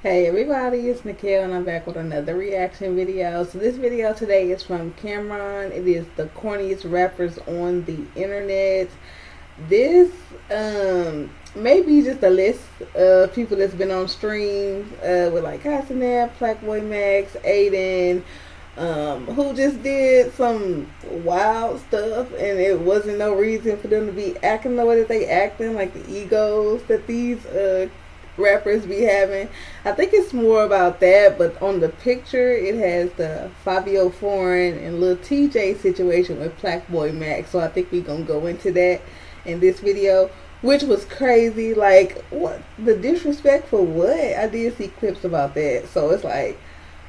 Hey everybody, it's Nikhil and I'm back with another reaction video. So this video today is from Cameron. It is the corniest rappers on the internet. This may be just a list of people that's been on streams with like Casanat, PlaqueBoyMax, Aiden, who just did some wild stuff, and it wasn't no reason for them to be acting the way that they acting, like the egos that these rappers be having. I think it's more about that, but on the picture it has the Fivio Foreign and Lil Tjay situation with PlaqueBoyMax. So I think we gonna go into that in this video, which was crazy. Like, what the disrespect for what? I did see clips about that, so it's like,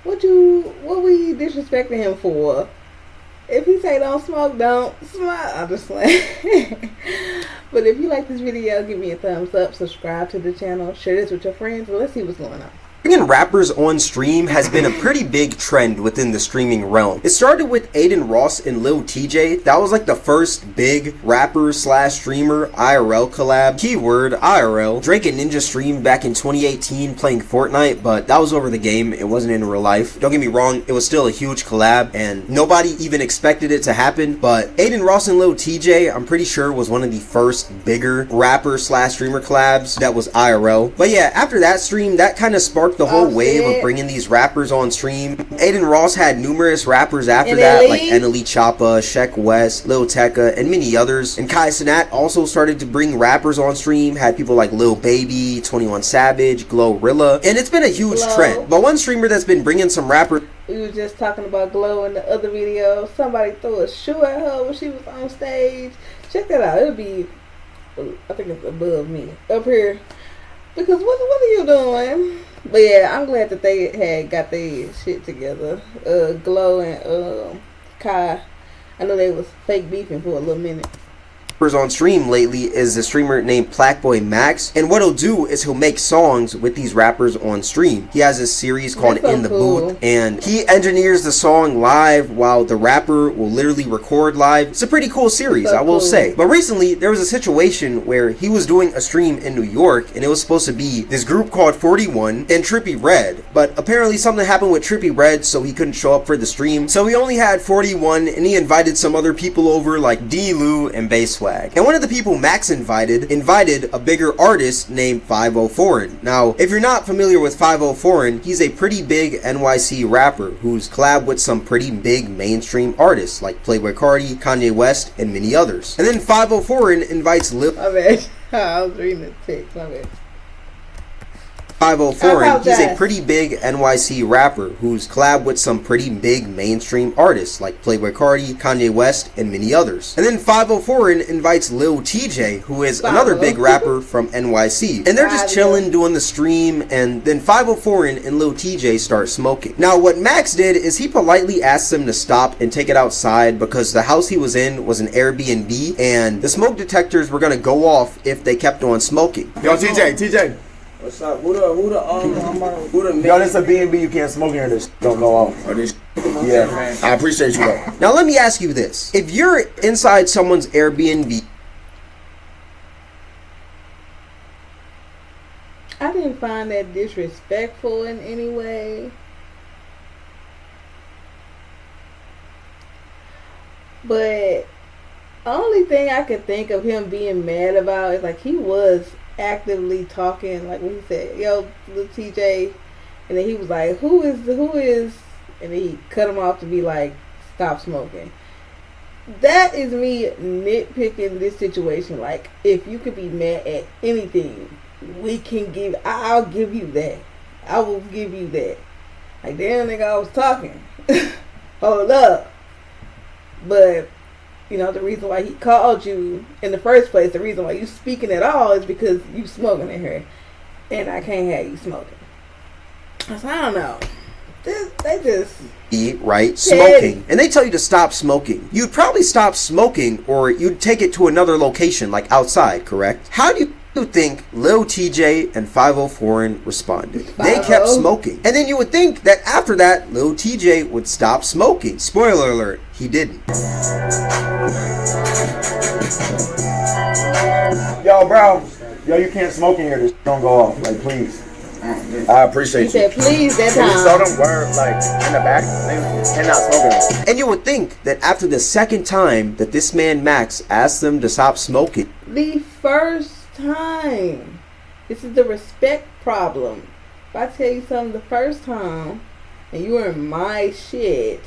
what we disrespecting him for? If he say don't smoke, don't smoke. I'm just like. But if you like this video, give me a thumbs up, subscribe to the channel, share this with your friends, and let's see what's going on. Bringing rappers on stream has been a pretty big trend within the streaming realm. It started with Aiden Ross and Lil Tjay. That was like the first big rapper slash streamer IRL collab. Keyword IRL. Drake and Ninja streamed back in 2018 playing Fortnite, but that was over the game. It wasn't in real life. Don't get me wrong, it was still a huge collab and nobody even expected it to happen. But Aiden Ross and Lil Tjay, I'm pretty sure, was one of the first bigger rapper slash streamer collabs that was IRL. But yeah, after that stream, that kind of sparked the whole wave of bringing these rappers on stream. Aiden Ross had numerous rappers after that, like NLE Choppa, Sheck West, Lil Tecca, and many others. And Kai Cenat also started to bring rappers on stream, had people like Lil Baby, 21 Savage, Glorilla, and it's been a huge trend. But one streamer that's been bringing some rappers, we were just talking about Glow in the other video. Somebody threw a shoe at her when she was on stage. Check that out. It'll be, I think it's above me, up here. Because what are you doing? But yeah, I'm glad that they had got their shit together. Glow and Kai. I know they was fake beefing for a little minute. On stream lately is a streamer named PlaqueBoyMax, and what he'll do is he'll make songs with these rappers on stream. He has this series called In the Booth, and he engineers the song live while the rapper will literally record live. It's a pretty cool series, I will say. But recently there was a situation where he was doing a stream in New York, and it was supposed to be this group called 41 and Trippie Redd, but apparently something happened with Trippie Redd, so he couldn't show up for the stream. So he only had 41, and he invited some other people over like D-Lou and Basswag. And one of the people Max invited a bigger artist named 504. Now, if you're not familiar with 504, he's a pretty big NYC rapper who's collabed with some pretty big mainstream artists like Playboi Carti, Kanye West, and many others. And then 504 invites Lil... My bad. I was reading the text. My bad. 504, he's a pretty big NYC rapper who's collabed with some pretty big mainstream artists like Playboi Carti, Kanye West, and many others. And then 504 invites Lil Tjay, who is another big rapper from NYC. And they're just chilling, doing the stream, and then 504 and Lil Tjay start smoking. Now, what Max did is he politely asked them to stop and take it outside because the house he was in was an Airbnb, and the smoke detectors were gonna go off if they kept on smoking. Yo, TJ. What's up? Who the Yo, this a B&B, you can't smoke in here, this don't go off. Oh, this yeah, I appreciate you though. Now let me ask you this. If you're inside someone's Airbnb... I didn't find that disrespectful in any way. But the only thing I could think of him being mad about is like he was actively talking, like when he said, yo, Lil Tjay, and then he was like, who is, and then he cut him off to be like, stop smoking. That is me nitpicking this situation. Like, if you could be mad at anything, I'll give you that. I will give you that. Like, damn, nigga, I was talking. Hold up. But you know, the reason why he called you in the first place, the reason why you speaking at all is because you smoking in here. And I can't have you smoking. So I don't know. They just... Right? Smoking. And they tell you to stop smoking. You'd probably stop smoking or you'd take it to another location, like outside, correct? How do you think Lil Tjay and 504 responded? They kept smoking. And then you would think that after that, Lil Tjay would stop smoking. Spoiler alert, he didn't. Yo, bro. Yo, you can't smoke in here, this don't go off. Like, please. I appreciate He said, please, that You saw time. them were like in the back and not smoking. And you would think that after the second time that this man Max asked them to stop smoking, The first time. This is the respect problem. If I tell you something the first time and you are in my shit,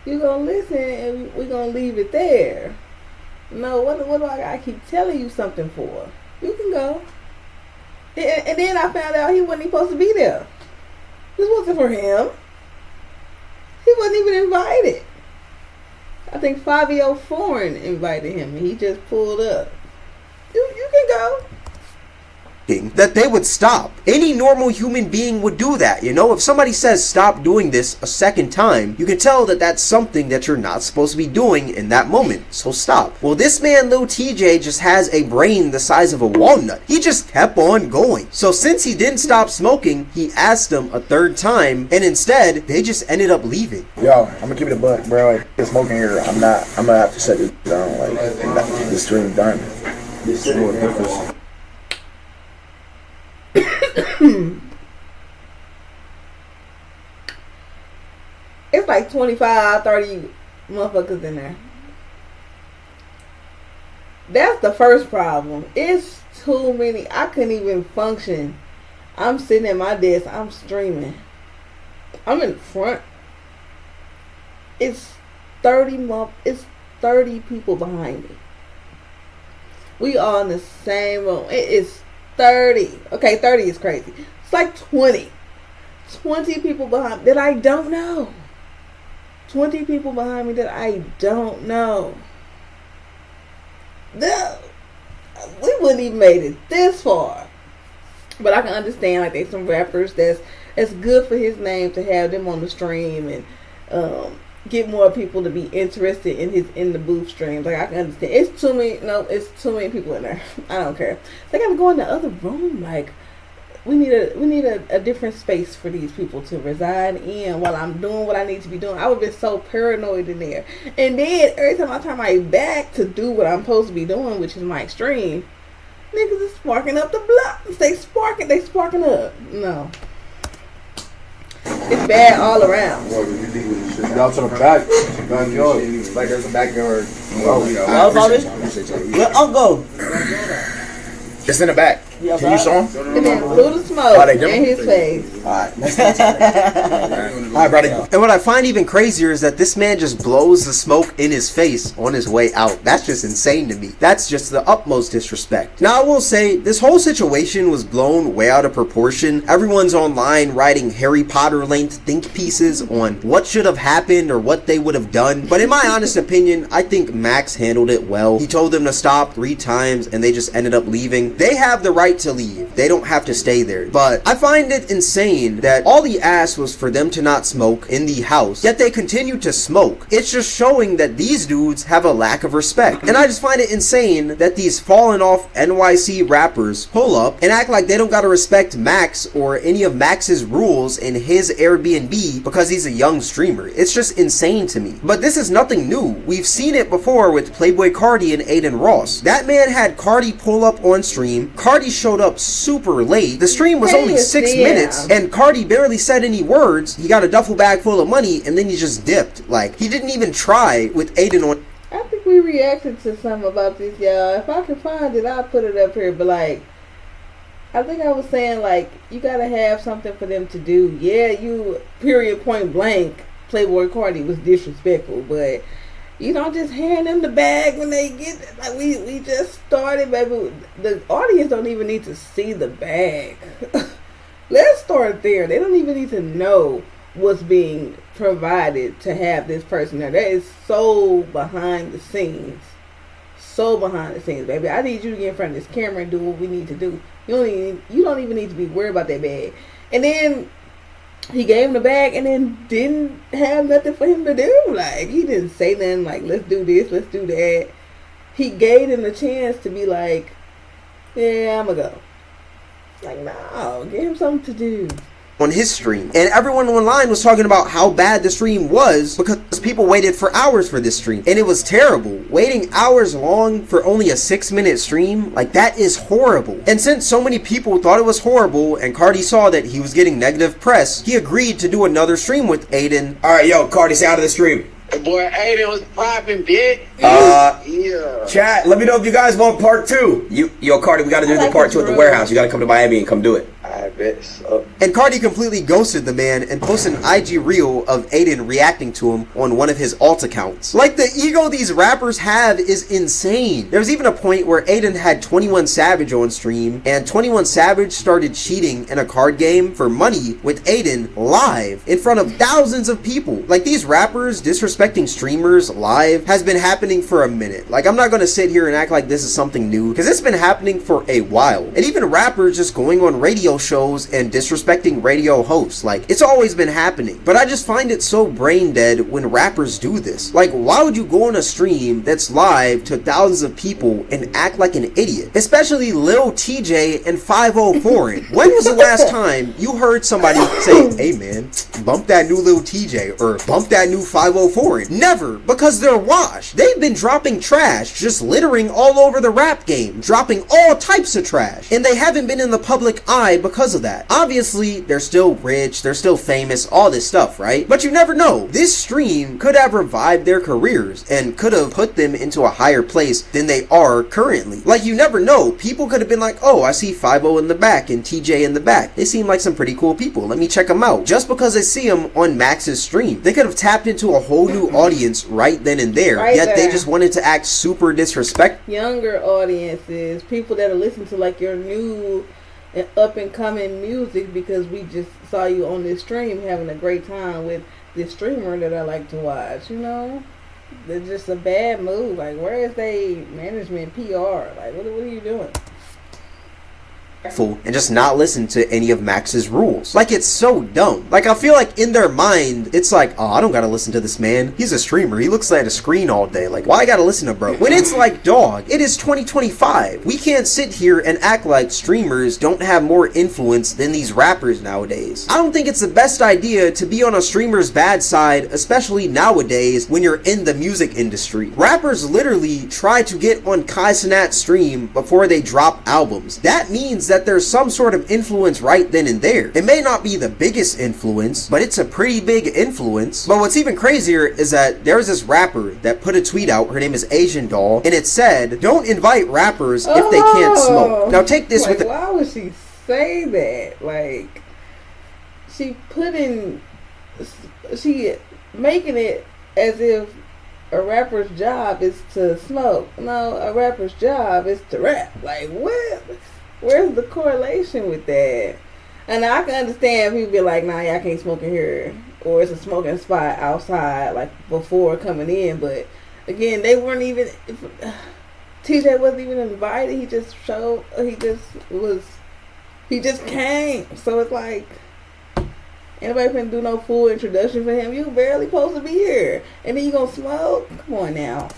you gonna listen and we gonna leave it there. No, what do I gotta keep telling you something for? You can go. And then I found out he wasn't even supposed to be there. This wasn't for him. He wasn't even invited. I think Fivio Foreign invited him and he just pulled up. You can go. that they would stop. Any normal human being would do that, you know? If somebody says stop doing this a second time, you can tell that that's something that you're not supposed to be doing in that moment, so stop. Well, this man Lil Tjay just has a brain the size of a walnut. He just kept on going. So since he didn't stop smoking, he asked them a third time, and instead, they just ended up leaving. Yo, I'm gonna keep it a buck, bro. Like, the smoking here, I'm gonna have to shut this down. Like, the stream done. This is what difference. It's like 25, 30 motherfuckers in there. That's the first problem. It's too many. I couldn't even function. I'm sitting at my desk. I'm streaming. I'm in front. It's 30 people behind me. We all in the same room. It is 30. Okay, 30 is crazy. It's like 20. 20 people behind me that I don't know. 20 people behind me that I don't know. No, we wouldn't even made it this far. But I can understand, like, there's some rappers that's good for his name to have them on the stream and get more people to be interested in the booth streams. Like, I can understand. It's too many people in there. I don't care. They gotta go in the other room. Like, we need a different space for these people to reside in while I'm doing what I need to be doing. I would be so paranoid in there. And then every time I turn my back to do what I'm supposed to be doing, which is my stream, niggas is sparking up the block. They sparking up. No. It's bad all around. Y'all to the back. Like there's a backyard. Y'all about it? Let Uncle. It's in the back. Can you show him? And then blew the smoke in his face. Alright, buddy. And what I find even crazier is that this man just blows the smoke in his face on his way out. That's just insane to me. That's just the utmost disrespect. Now, I will say, this whole situation was blown way out of proportion. Everyone's online writing Harry Potter length think pieces on what should have happened or what they would have done. But in my honest opinion, I think Max handled it well. He told them to stop 3 times and they just ended up leaving. They have the right to leave. They don't have to stay there. But I find it insane that all he asked was for them to not smoke in the house, yet they continue to smoke. It's just showing that these dudes have a lack of respect. And I just find it insane that these fallen off NYC rappers pull up and act like they don't gotta respect Max or any of Max's rules in his Airbnb because he's a young streamer. It's just insane to me. But this is nothing new. We've seen it before with Playboi Carti and Aiden Ross. That man had Carti pull up on stream. Carti showed up super late. The stream was only 6 minutes and Carti barely said any words. He got a duffel bag full of money and then he just dipped. Like, he didn't even try with Aiden on. I think we reacted to something about this, y'all. If I can find it, I'll put it up here. But, like, I think I was saying, like, you gotta have something for them to do. Yeah, you, period, point blank, Playboi Carti was disrespectful, but you don't just hand them the bag when they get it. Like, we just started, baby. The audience don't even need to see the bag. Let's start there. They don't even need to know what's being provided to have this person there. That is so behind the scenes. So behind the scenes, baby. I need you to get in front of this camera and do what we need to do. You don't even need to be worried about that bag. And then he gave him the bag and then didn't have nothing for him to do. Like, he didn't say nothing like, let's do this, let's do that. He gave him the chance to be like, yeah, I'm gonna go. Like, no, give him something to do. on his stream, and everyone online was talking about how bad the stream was because people waited for hours for this stream, and it was terrible. Waiting hours long for only a 6-minute stream, like, that is horrible. And since so many people thought it was horrible and Cardi saw that he was getting negative press, he agreed to do another stream with Aiden. Alright, yo, Cardi, say out of the stream. Boy, Aiden was popping, bitch. Yeah. Chat, let me know if you guys want part 2. Yo, Cardi, we gotta do the part 2 at the warehouse. You gotta come to Miami and come do it. I bet so. And Cardi completely ghosted the man and posted an IG reel of Aiden reacting to him on one of his alt accounts. Like, the ego these rappers have is insane. There was even a point where Aiden had 21 Savage on stream, and 21 Savage started cheating in a card game for money with Aiden live in front of thousands of people. Like, these rappers disrespecting streamers live has been happening for a minute. Like, I'm not gonna sit here and act like this is something new, because it's been happening for a while. And even rappers just going on radio shows and disrespecting radio hosts, like, it's always been happening. But I just find it so brain dead when rappers do this. Like, why would you go on a stream that's live to thousands of people and act like an idiot? Especially Lil Tjay and 504. When was the last time you heard somebody say, hey man, bump that new Lil Tjay or bump that new 504? Never, because they're washed. They've been dropping trash, just littering all over the rap game, dropping all types of trash, and they haven't been in the public eye because of that. Obviously, they're still rich, they're still famous, all this stuff, right? But you never know. This stream could have revived their careers and could have put them into a higher place than they are currently. Like, you never know. People could have been like, oh, I see 5-0 in the back and TJ in the back. They seem like some pretty cool people. Let me check them out. Just because they see them on Max's stream. They could have tapped into a whole new audience right then and there. Right yet there. they just wanted to act super disrespectful. Younger audiences, people that are listening to like your new and up and coming music because we just saw you on this stream having a great time with this streamer that I like to watch, you know? It's just a bad move. Like, where is they management PR? Like, what are you doing? And just not listen to any of Max's rules. Like, it's so dumb. Like, I feel like in their mind, it's like, oh, I don't gotta listen to this man. He's a streamer. He looks at a screen all day. Like, why I gotta listen to bro? When it's like, dog, it is 2025. We can't sit here and act like streamers don't have more influence than these rappers nowadays. I don't think it's the best idea to be on a streamer's bad side, especially nowadays when you're in the music industry. Rappers literally try to get on Kai Cenat's stream before they drop albums. That means that there's some sort of influence right then and there. It may not be the biggest influence, but it's a pretty big influence. But what's even crazier is that there's this rapper that put a tweet out. Her name is Asian Doll, and it said, don't invite rappers if they can't smoke. Now take this like, with why would she say that? Like, she making it as if a rapper's job is to smoke. No, a rapper's job is to rap. Like, what? Where's the correlation with that? And I can understand people be like, nah, y'all can't smoke in here. Or it's a smoking spot outside, like, before coming in. But, again, they weren't even... TJ wasn't even invited. He just showed... He just came. So it's like... Anybody finna do no full introduction for him? You barely supposed to be here. And then you gonna smoke? Come on now.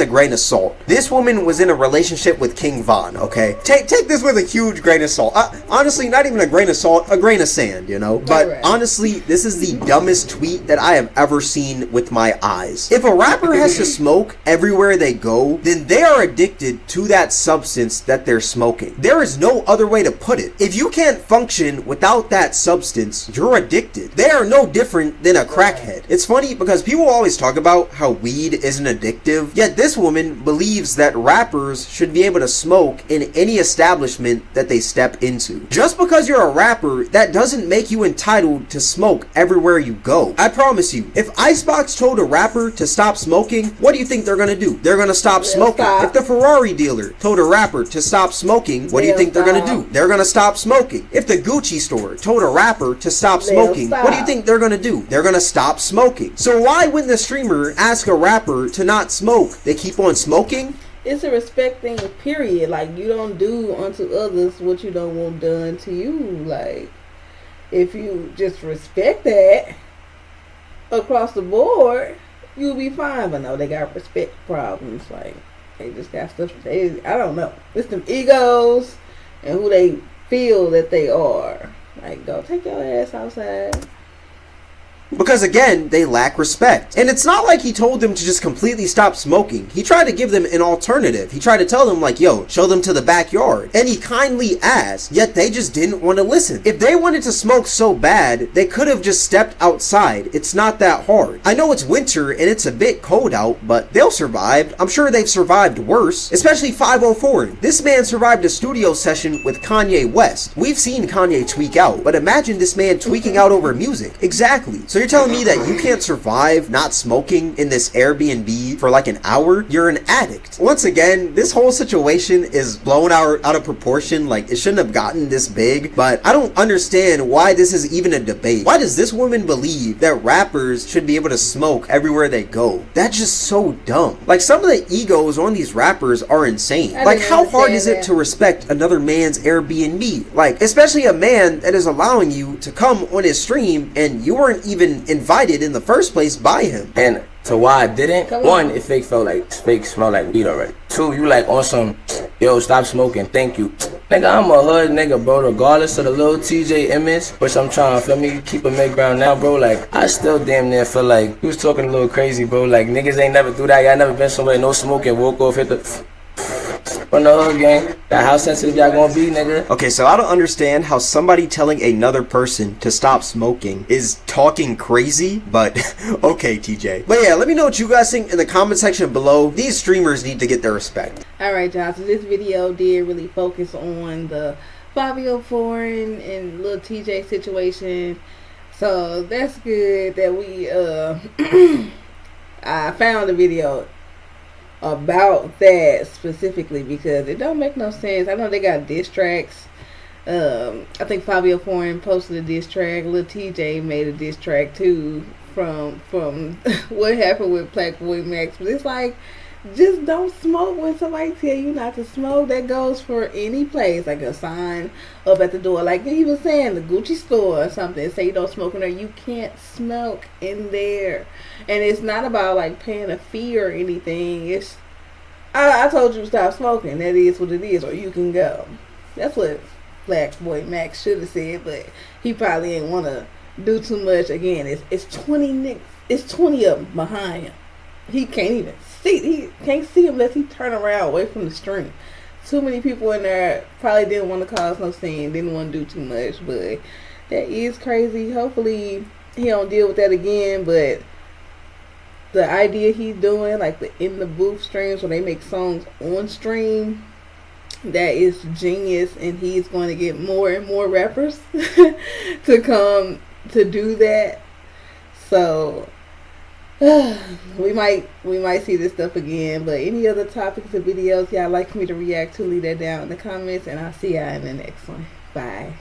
a grain of salt. This woman was in a relationship with King Von, okay? Take this with a huge grain of salt. Honestly, not even a grain of salt, a grain of sand, you know? But honestly, this is the dumbest tweet that I have ever seen with my eyes. If a rapper has to smoke everywhere they go, then they are addicted to that substance that they're smoking. There is no other way to put it. If you can't function without that substance, you're addicted. They are no different than a crackhead. It's funny because people always talk about how weed isn't addictive, yet this woman believes that rappers should be able to smoke in any establishment that they step into. Just because you're a rapper, that doesn't make you entitled to smoke everywhere you go. I promise you, if Icebox told a rapper to stop smoking, what do you think they're gonna do? They're gonna stop smoking. If the Ferrari dealer told a rapper to stop smoking, what do you think they're gonna do? They're gonna stop smoking. If the Gucci store told a rapper to stop smoking, what do you think they're gonna do? They're gonna stop smoking. So why when the streamer asks a rapper to not smoke, they keep on smoking? It's a respect thing, period. Like, you don't do unto others what you don't want done to you. Like, if you just respect that across the board, you'll be fine. But no, they got respect problems. Like, they just got stuff. I don't know. It's them egos and who they feel that they are. Like, go take your ass outside. Because again, they lack respect. And it's not like he told them to just completely stop smoking. He tried to give them an alternative. He tried to tell them like, yo, show them to the backyard. And he kindly asked, yet they just didn't want to listen. If they wanted to smoke so bad, they could have just stepped outside. It's not that hard. I know it's winter and it's a bit cold out, but they'll survive. I'm sure they've survived worse, especially 504. This man survived a studio session with Kanye West. We've seen Kanye tweak out, but imagine this man tweaking out over music. Exactly. So you're telling me that you can't survive not smoking in this Airbnb for like an hour? You're an addict. Once again, this whole situation is blown out of proportion. Like, it shouldn't have gotten this big, but I don't understand why this is even a debate. Why does this woman believe that rappers should be able to smoke everywhere they go? That's just so dumb. Like, some of the egos on these rappers are insane. Like, how hard is it to respect another man's Airbnb? Like, especially a man that is allowing you to come on his stream and you weren't even invited in the first place by him. And so why I didn't, one, it fake smell like weed already. Two, you like on some, yo, stop smoking, thank you. Nigga, I'm a hood nigga, bro, regardless of the Lil Tjay image, which I'm trying to, feel me, keep a mid-ground now, bro. Like, I still damn near feel like he was talking a little crazy, bro. Like, niggas ain't never do that. Y'all never been somewhere, no smoking, woke off, hit the from the hood gang. That how sensitive y'all gonna be, nigga? Okay, so I don't understand how somebody telling another person to stop smoking is talking crazy, but okay, TJ. But yeah, let me know what you guys think in the comment section below. These streamers need to get their respect. Alright, y'all, so this video did really focus on the Fivio Foreign and Lil Tjay situation. So that's good that we I found a video about that specifically because it don't make no sense. I know they got diss tracks. I think Fivio Foreign posted a diss track. Lil Tjay made a diss track too from what happened with PlaqueBoyMax. But it's like, just don't smoke when somebody tell you not to smoke. That goes for any place, like a sign up at the door, like he was saying, the Gucci store or something. Say you don't smoke in there. You can't smoke in there, and it's not about like paying a fee or anything. It's I told you to stop smoking. That is what it is, or you can go. That's what PlaqueBoyMax should have said, but he probably didn't want to do too much. Again, it's 20 it's 20 of them behind him. He can't even see. He can't see him unless he turn around away from the stream. Too many people in there probably didn't want to cause no scene, didn't want to do too much, but that is crazy. Hopefully he don't deal with that again, but the idea he's doing, like the in the booth streams where they make songs on stream, that is genius, and he's going to get more and more rappers to come to do that. So we might see this stuff again. But any other topics or videos y'all like me to react to, leave that down in the comments, and I'll see y'all in the next one. Bye.